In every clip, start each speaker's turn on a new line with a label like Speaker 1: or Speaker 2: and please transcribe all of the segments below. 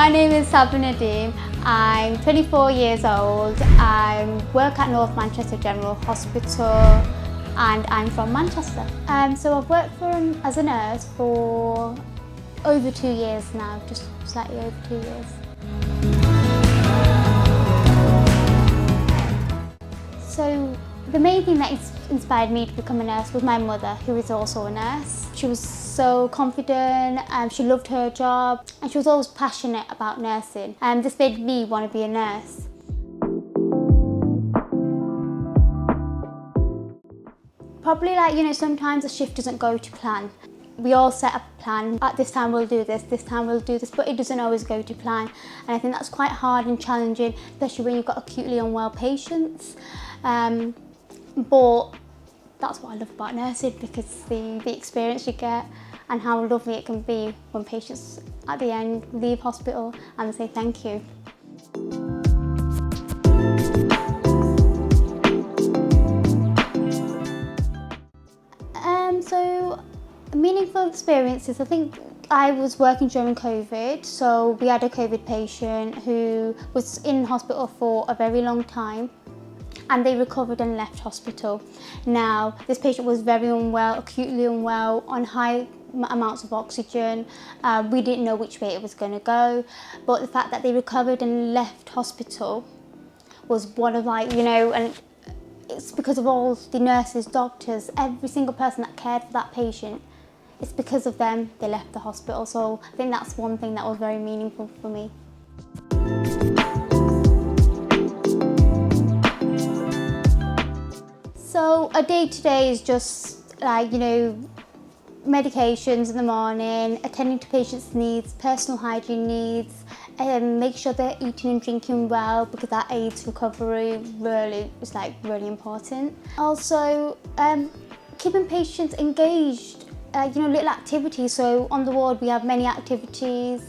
Speaker 1: My name is Sabah Nadeem. I'm 24 years old. I work at North Manchester General Hospital and I'm from Manchester. So I've worked as a nurse for over 2 years now, just slightly over 2 years. So the main thing that inspired me to become a nurse was my mother, who is also a nurse. She was so confident, she loved her job, and she was always passionate about nursing. And this made me want to be a nurse. Probably sometimes a shift doesn't go to plan. We all set up a plan, at this time we'll do this time we'll do this, but it doesn't always go to plan. And I think that's quite hard and challenging, especially when you've got acutely unwell patients. But that's what I love about nursing, because the experience you get and how lovely it can be when patients at the end leave hospital and they say thank you. So meaningful experiences, I think I was working during COVID, so we had a COVID patient who was in hospital for a very long time and they recovered and left hospital. Now, this patient was very unwell, acutely unwell, on high amounts of oxygen. We didn't know which way it was going to go, but the fact that they recovered and left hospital was one of and it's because of all the nurses, doctors, every single person that cared for that patient. It's because of them they left the hospital. So I think that's one thing that was very meaningful for me. So a day-to-day is just medications in the morning, attending to patients' needs, personal hygiene needs, make sure they're eating and drinking well, because that aids recovery. It's really important. Also, keeping patients engaged, little activities. So on the ward we have many activities.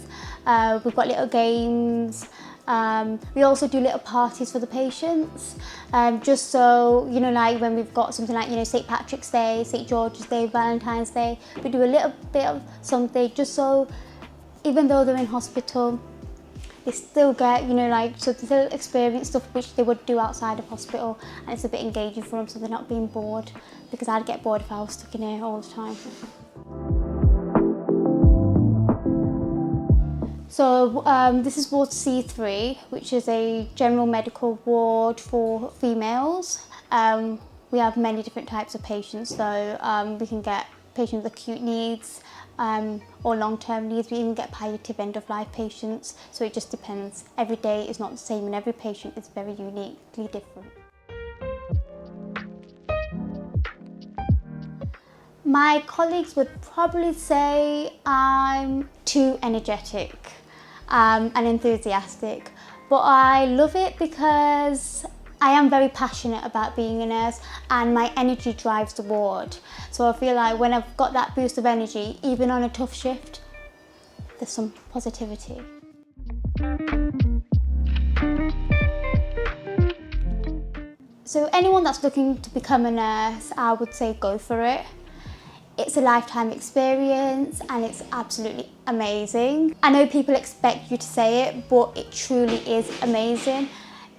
Speaker 1: We've got little games. We also do little parties for the patients, just so, when we've got something like, St. Patrick's Day, St. George's Day, Valentine's Day, we do a little bit of something, just so even though they're in hospital, they still get, so they still experience stuff which they would do outside of hospital, and it's a bit engaging for them, so they're not being bored, because I'd get bored if I was stuck in here all the time. So this is ward C3, which is a general medical ward for females. We have many different types of patients, so we can get patients with acute needs or long-term needs. We even get palliative end-of-life patients, so it just depends. Every day is not the same and every patient is very uniquely different. My colleagues would probably say I'm too energetic and enthusiastic, but I love it because I am very passionate about being a nurse and my energy drives the ward. So I feel like when I've got that boost of energy, even on a tough shift, there's some positivity. So anyone that's looking to become a nurse, I would say go for it. It's a lifetime experience and it's absolutely amazing. I know people expect you to say it, but it truly is amazing.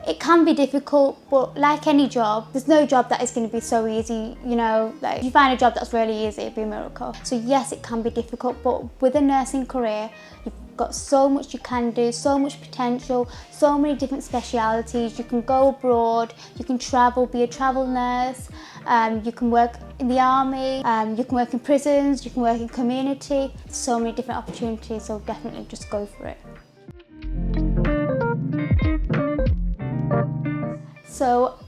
Speaker 1: It can be difficult, but like any job, there's no job that is going to be so easy, if you find a job that's really easy, it'd be a miracle. So yes, it can be difficult, but with a nursing career, you've got so much you can do, so much potential, so many different specialities. You can go abroad, you can travel, be a travel nurse, you can work in the army, you can work in prisons, you can work in community. So many different opportunities, so definitely just go for it. So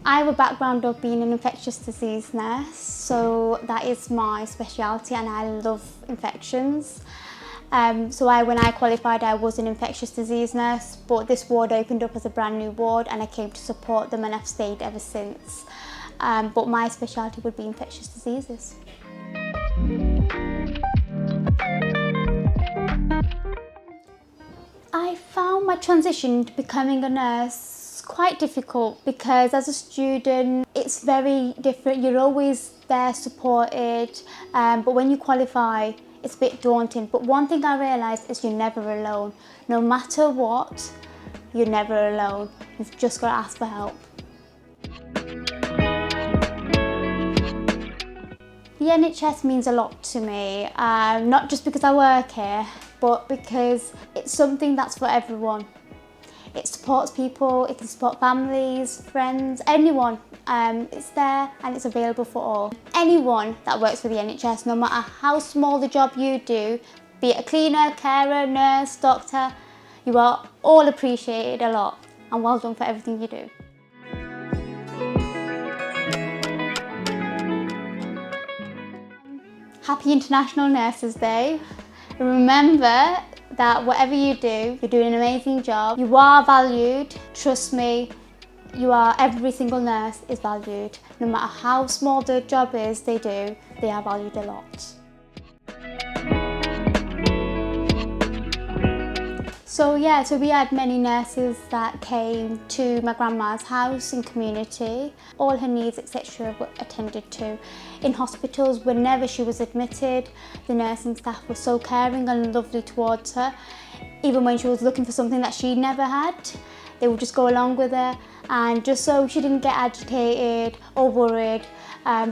Speaker 1: I have a background of being an infectious disease nurse, so that is my speciality and I love infections. So when I qualified, I was an infectious disease nurse, but this ward opened up as a brand new ward and I came to support them and I've stayed ever since. But my speciality would be infectious diseases. I found my transition to becoming a nurse quite difficult, because as a student it's very different. You're always there supported, but when you qualify it's a bit daunting. But one thing I realised is you're never alone. No matter what, you're never alone. You've just got to ask for help. The NHS means a lot to me, not just because I work here, but because it's something that's for everyone. It supports people, it can support families, friends, anyone. It's there and it's available for all. Anyone that works for the NHS, no matter how small the job you do, be it a cleaner, carer, nurse, doctor, you are all appreciated a lot, and well done for everything you do. Happy International Nurses Day. Remember that whatever you do, you're doing an amazing job. You are valued, trust me, every single nurse is valued. No matter how small the job is they do, they are valued a lot. So we had many nurses that came to my grandma's house in community. All her needs, etc. were attended to. In hospitals, whenever she was admitted, the nursing staff were so caring and lovely towards her. Even when she was looking for something that she never had, they would just go along with her, and just so she didn't get agitated or worried,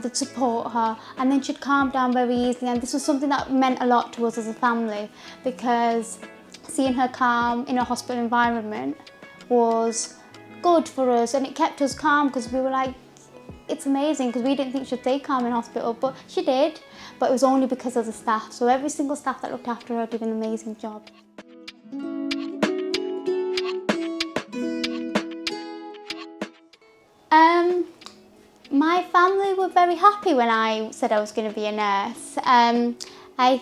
Speaker 1: they'd support her, and then she'd calm down very easily. And this was something that meant a lot to us as a family, because seeing her calm in a hospital environment was good for us, and it kept us calm, because we were like, it's amazing, because we didn't think she'd stay calm in hospital, but she did. But it was only because of the staff. So every single staff that looked after her did an amazing job. My family were very happy when I said I was going to be a nurse. I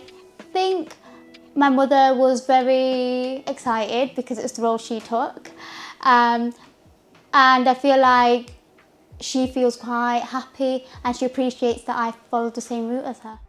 Speaker 1: think my mother was very excited because it was the role she took, and I feel like she feels quite happy and she appreciates that I followed the same route as her.